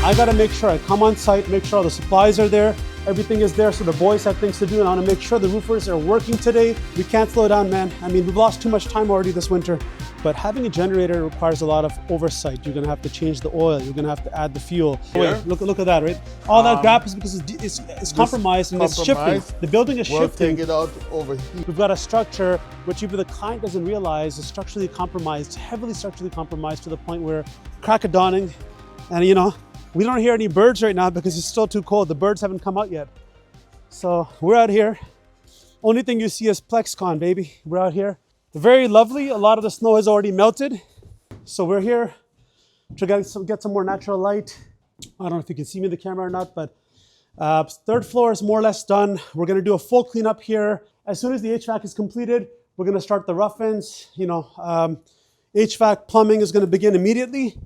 I gotta make sure I come on site, make sure all the supplies are there, everything is there, so the boys have things to do, and I wanna make sure the roofers are working today. We can't slow down, man. I mean, we've lost too much time already this winter. But having a generator requires a lot of oversight. You're gonna have to change the oil, you're gonna have to add the fuel. Wait, look at that, right? All that gap is because it's compromised and it's shifting. The building is shifting. Take it out over here. We've got a structure which even the client doesn't realize is structurally compromised, heavily structurally compromised to the point where crack of dawning, and you know, we don't hear any birds right now because it's still too cold. The birds haven't come out yet. So we're out here. Only thing you see is plexcon, baby. We're out here. Very lovely. A lot of the snow has already melted. So we're here to get some more natural light. I don't know if you can see me in the camera or not, but third floor is more or less done. We're gonna do a full cleanup here. As soon as the HVAC is completed, we're gonna start the rough ends. You know, HVAC plumbing is gonna begin immediately.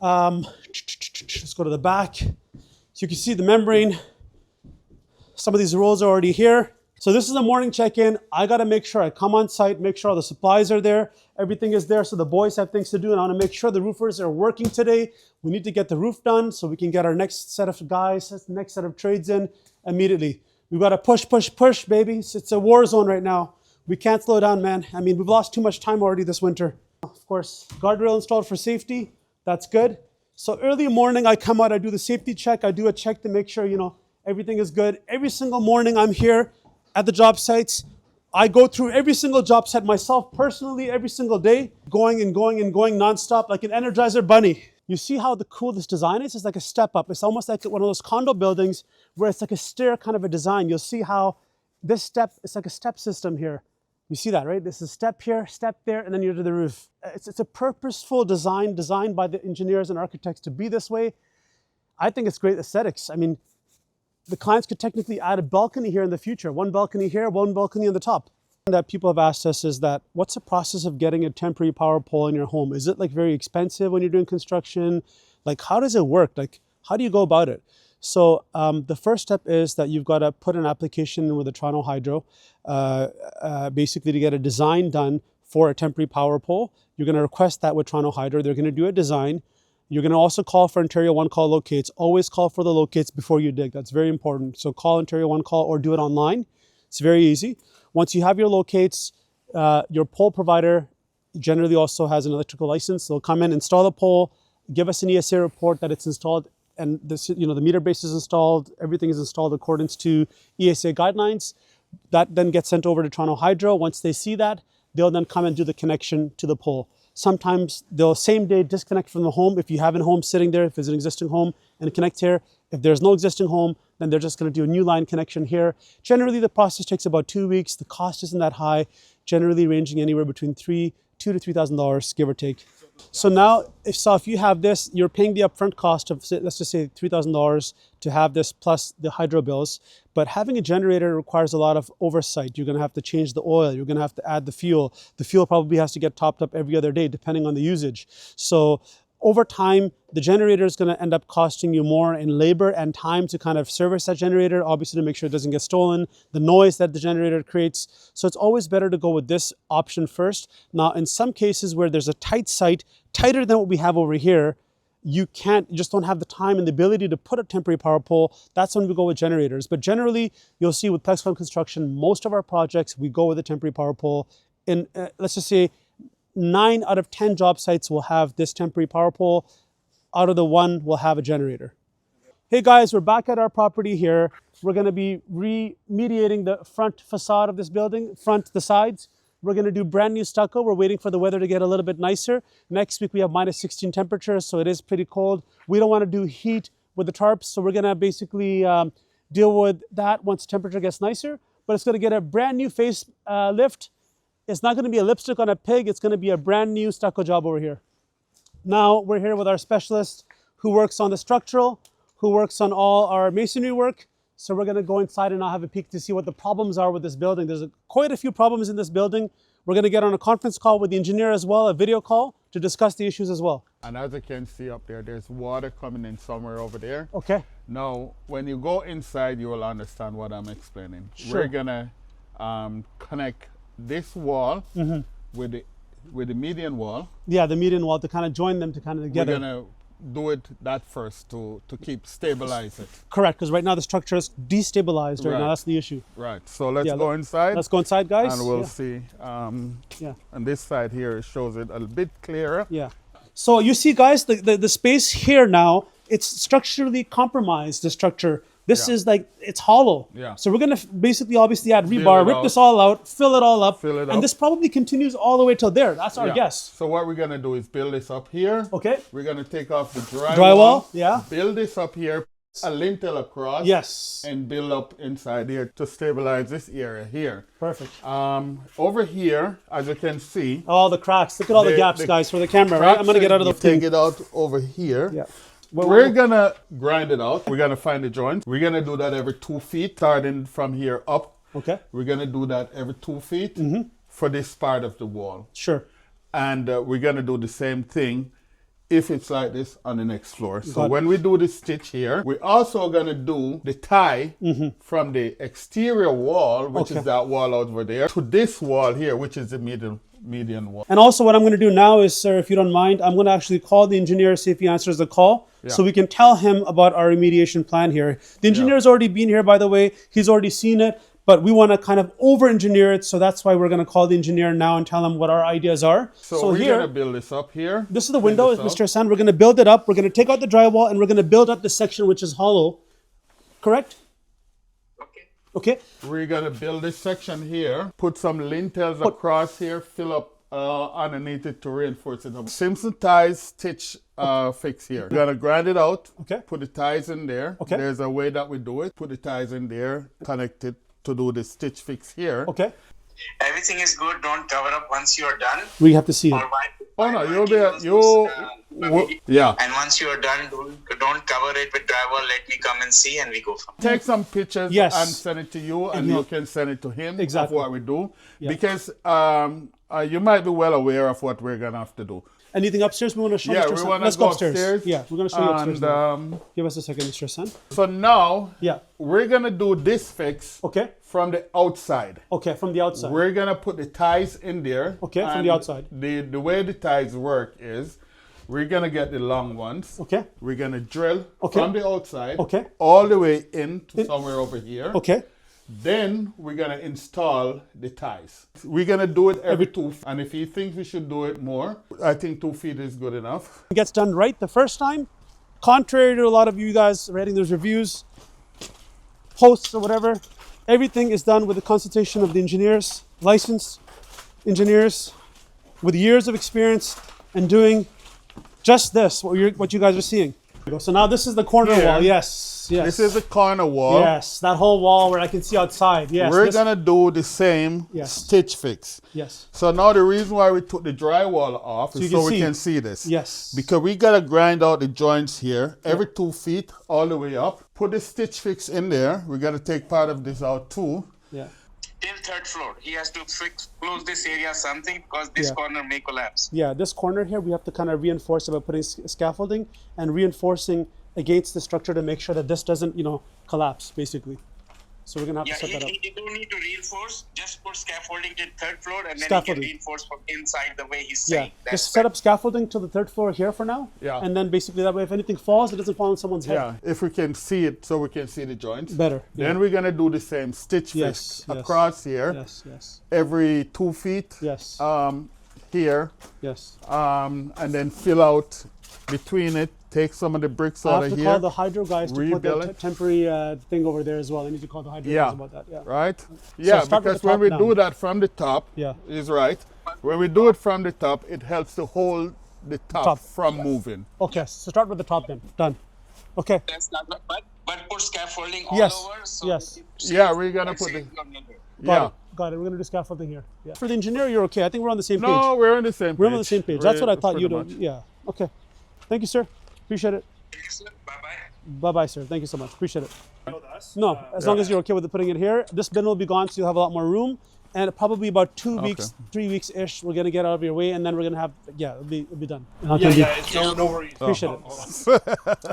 Let's go to the back. So you can see the membrane. Some of these rolls are already here. So this is the morning check-in. I gotta make sure I come on site, make sure all the supplies are there, everything is there, so the boys have things to do, and I wanna make sure the roofers are working today. We need to get the roof done so we can get our next set of guys, next set of trades in immediately. We've gotta push, baby. It's a war zone right now. We can't slow down, man. I mean, we've lost too much time already this winter. Of course, guardrail installed for safety. That's good. So early morning, I come out, I do the safety check. I do a check to make sure, you know, everything is good. Every single morning I'm here at the job sites. I go through every single job site myself personally every single day, going nonstop like an Energizer bunny. You see how cool this design is? It's like a step up. It's almost like one of those condo buildings where it's like a stair kind of a design. You'll see how this step, it's like a step system here. You see that, right? This is step here, step there, and then you're to the roof. It's a purposeful design, designed by the engineers and architects to be this way. I think it's great aesthetics. I mean, the clients could technically add a balcony here in the future. One balcony here, one balcony on the top. That people have asked us is that, what's the process of getting a temporary power pole in your home? Is it like very expensive when you're doing construction? Like, how does it work? Like, how do you go about it? So the first step is that you've got to put an application in with the Toronto Hydro, basically to get a design done for a temporary power pole. You're going to request that with Toronto Hydro. They're going to do a design. You're going to also call for Ontario One Call locates. Always call for the locates before you dig. That's very important. So call Ontario One Call or do it online. It's very easy. Once you have your locates, your pole provider generally also has an electrical license. They'll come in, install the pole, give us an ESA report that it's installed, and this, you know, the meter base is installed. Everything is installed according to ESA guidelines. That then gets sent over to Toronto Hydro. Once they see that, they'll then come and do the connection to the pole. Sometimes they'll same day disconnect from the home. If you have a home sitting there, if it's an existing home, and connect here. If there's no existing home, then they're just going to do a new line connection here. Generally, the process takes about 2 weeks. The cost isn't that high, generally ranging anywhere between $2,000 to $3,000, give or take. So now, if you have this, you're paying the upfront cost of, let's just say $3,000 to have this plus the hydro bills. But having a generator requires a lot of oversight. You're going to have to change the oil. You're going to have to add the fuel. The fuel probably has to get topped up every other day, depending on the usage. So over time, the generator is going to end up costing you more in labor and time to kind of service that generator, obviously to make sure it doesn't get stolen, the noise that the generator creates. So it's always better to go with this option first. Now, in some cases where there's a tight site, tighter than what we have over here, you just don't have the time and the ability to put a temporary power pole. That's when we go with generators. But generally, you'll see with plexcon construction, most of our projects, we go with a temporary power pole. In, let's just say, 9 out of 10 job sites will have this temporary power pole. Out of the 1 will have a generator. Hey guys, we're back at our property here. We're going to be remediating the front facade of this building, the sides. We're going to do brand new stucco. We're waiting for the weather to get a little bit nicer. Next week we have -16 temperatures, so it is pretty cold. We don't want to do heat with the tarps, so we're going to basically deal with that once the temperature gets nicer. But it's going to get a brand new face lift. It's not going to be a lipstick on a pig. It's going to be a brand new stucco job over here. Now we're here with our specialist who works on the structural, who works on all our masonry work. So we're going to go inside and I'll have a peek to see what the problems are with this building. There's quite a few problems in this building. We're going to get on a conference call with the engineer as well, a video call, to discuss the issues as well. And as you can see up there, there's water coming in somewhere over there. Okay. Now, when you go inside, you will understand what I'm explaining. Sure. We're going to connect this wall with the median wall. Yeah, the median wall to kind of join them to kind of together. We're going to do it that first to stabilize it. Correct, because right now the structure is destabilized right now. Right. That's the issue. Right. So let's Yeah, go inside. Let's go inside, guys. And we'll Yeah. see. Yeah. On this side here, it shows it a bit clearer. Yeah. So you see, guys, the space here now, it's structurally compromised, the structure. This Yeah. is like, it's hollow. Yeah. So we're going to basically obviously add Build rebar, it rip out. this all out, fill it all up. Fill it and up. this probably continues all the way till there. That's our Yeah. guess. So what we're gonna do is build this up here. Okay. We're gonna take off the Drywall, yeah. Build this up here, a lintel across. Yes. And build up inside here to stabilize this area here. Perfect. Over here, as you can see, All the cracks. Look at all the gaps, guys, for the camera, right? I'm going to get out of the Take thing. it out over here. Yeah. We're gonna grind it out. We're gonna find the joints. We're gonna do that every 2 feet, starting from here up. Okay. We're gonna do that every 2 feet for this part of the wall. Sure. And we're gonna do the same thing if it's like this on the next floor. So Got it. when we do the stitch here, we're also gonna do the tie from the exterior wall, which Okay. is that wall over there, to this wall here, which is the median wall. And also what I'm going to do now is, sir, if you don't mind, I'm going to actually call the engineer, see if he answers the call, so we can tell him about our remediation plan here. The engineer's already been here, by the way. He's already seen it, but we want to kind of over-engineer it, so that's why we're going to call the engineer now and tell him what our ideas are. So we're here, gonna build this up here. this is the window, Build this Mr. Hassan. We're going to build it up. We're going to take out the drywall, and we're going to build up the section which is hollow. Correct? Okay. We're gonna build this section here, put some lintels across here, fill up underneath it to reinforce it up. Simpson ties stitch fix here. We're gonna grind it out, Okay. put the ties in there. Okay. There's a way that we do it. Put the ties in there, connect it to do the stitch fix here. Okay. Everything is good. Don't cover up once you are done. We have to see it. Or why- Oh no, why you'll keep be those, yeah. And once you are done, don't cover it with drywall. Let me come and see, and we go from there. Take some pictures Yes. and send it to you, and he'll- you can send it to him Exactly. of what we do. Yeah. Because you might be well aware of what we're gonna have to do. Anything upstairs we want to show? Yeah, Mr. we Hassan? wanna Let's go go upstairs. upstairs. Yeah, we're going to show you upstairs. And now. Give us a second, Mr. Hassan. so now Yeah. we're gonna do this fix Okay. from the outside. Okay, from the outside. We're gonna put the ties in there. Okay, from and the outside. The way the ties work is we're gonna get the long ones. Okay. We're gonna drill Okay. from the outside Okay. all the way in to somewhere over here. Okay. Then we're gonna install the ties. We're gonna do it every 2 feet. And if he thinks we should do it more, I think 2 feet is good enough. It gets done right the first time. Contrary to a lot of you guys writing those reviews, posts or whatever, everything is done with the consultation of the engineers, licensed engineers with years of experience and doing just this, what you guys are seeing. So now this is the corner Here. wall. Yes, yes. This is the corner wall. Yes, that whole wall where I can see outside. Yes. We're this- gonna do the same Yes. stitch fix. Yes. So now the reason why we took the drywall off you is can so we see. can see this. Yes. Because we gotta grind out the joints here every 2 feet all the way up. Put the stitch fix in there. We gotta take part of this out too. Yeah. Till third floor, he has to close this area something because this Yeah. corner may collapse. Yeah, this corner here, we have to kind of reinforce it by putting scaffolding and reinforcing against the structure to make sure that this doesn't, collapse, basically. So we're gonna have Yeah, to set that up. you don't need to reinforce. Just put scaffolding till third floor, and then you Scaffolding. can reinforce from inside the way he's Yeah, saying. just set up scaffolding to the third floor here for now. Yeah. And then basically that way, if anything falls, it doesn't fall on someone's head. Yeah, if we can see it so we can see the joints. Better. Then we're gonna do the same stitch Yes, fix yes. across here Yes, yes, every 2 feet. yes, Here, yes. and then fill out between it. Take some of the bricks I out have of to here. call the hydro guys to put rebuild the it. temporary thing over there as well. I need to call the hydro Yeah. guys about that. Yeah. Right? Yeah, start with because the when top we down. do that from the top, Yeah. is right. When we do it from the top, it helps to hold the top, Top. from moving. Okay, so start with the top then. Done. Okay. That's not, but put scaffolding all Yes, over. So yes. Yeah, we're gonna it's put the. safe from the- Yeah. Got it. We're gonna do scaffolding here. Yeah. For the engineer, you're okay. I think we're on the same page. No, we're on the same page. We're on the same page. That's what I thought Pretty you'd do. much. Yeah. Okay. Thank you, sir. Appreciate it. Bye-bye. Bye bye, sir. Thank you so much. Appreciate it. No, as long as you're okay with putting it here. This bin will be gone, so you'll have a lot more room. And probably about 2 weeks, 3 weeks ish, we're gonna get out of your way, and then we're gonna have, it'll be done. Yeah, it's no worries. Appreciate it.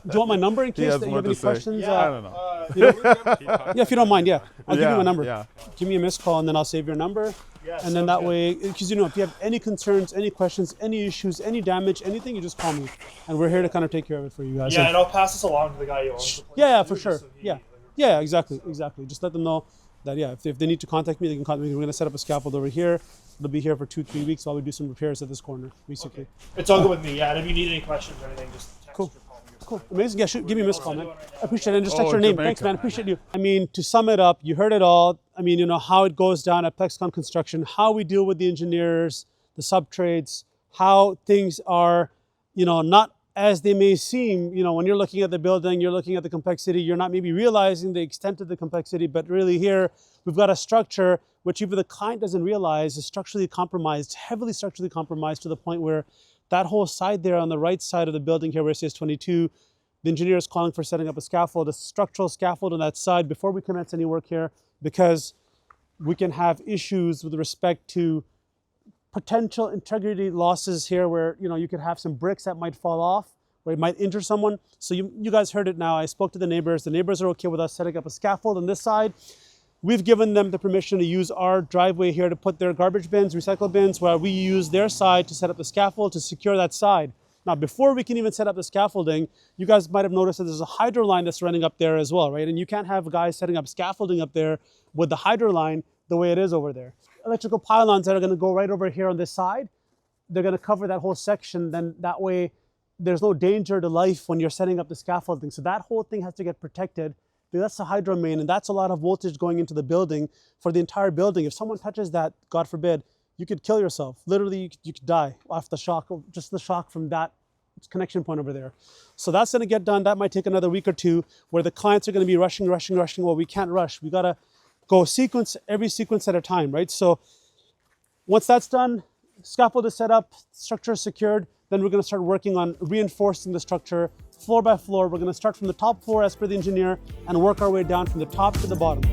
Do you want my number in case has that you more have any to say. questions? I don't know. Yeah, if you don't mind, yeah. I'll give you Yeah, my number. yeah. Give me a missed call, and then I'll save your number. Yeah, And then sounds that good. way, because you know, if you have any concerns, any questions, any issues, any damage, anything, you just call me, and we're here to kind of take care of it for you guys. Yeah, So- and I'll pass this along to the guy who owns the place. yeah, too, for just sure. so he, Yeah, like, yeah, exactly. Just let them know that if they need to contact me, they can contact me. We're gonna set up a scaffold over here. It'll be here for 2-3 weeks while we do some repairs at this corner, basically. It's all good with me. Yeah, and if you need any questions or anything, just text Cool. or call me. Or Cool, something. amazing. Yeah, shoot, give me a missed call, man. doing right now. I appreciate it. And just text Oh, your name. Jamaica. Thanks, man. Appreciate you. I mean, to sum it up, you heard it all. I mean, you know how it goes down at Plexcon Construction, how we deal with the engineers, the sub-trades, how things are, you know, not as they may seem. You know, when you're looking at the building, you're looking at the complexity, you're not maybe realizing the extent of the complexity, but really here, we've got a structure which even the client doesn't realize is structurally compromised, heavily structurally compromised to the point where that whole side there on the right side of the building here where it says 22, the engineer is calling for setting up a scaffold, a structural scaffold on that side before we commence any work here, because we can have issues with respect to potential integrity losses here where, you know, you could have some bricks that might fall off, where it might injure someone. So you guys heard it now. I spoke to the neighbors. The neighbors are okay with us setting up a scaffold on this side. We've given them the permission to use our driveway here to put their garbage bins, recycle bins, while we use their side to set up the scaffold to secure that side. Now, before we can even set up the scaffolding, you guys might have noticed that there's a hydro line that's running up there as well, right? And you can't have guys setting up scaffolding up there with the hydro line the way it is over there. Electrical pylons that are gonna go right over here on this side, they're gonna cover that whole section, then that way there's no danger to life when you're setting up the scaffolding. So that whole thing has to get protected. That's the hydro main, and that's a lot of voltage going into the building for the entire building. If someone touches that, God forbid, you could kill yourself. Literally, you could die off the shock, just the shock from that connection point over there. So that's gonna get done. That might take another week or two where the clients are gonna be rushing. Well, we can't rush. We gotta go every sequence at a time, right? So once that's done, scaffold is set up, structure is secured, then we're gonna start working on reinforcing the structure floor by floor. We're gonna start from the top floor as per the engineer and work our way down from the top to the bottom.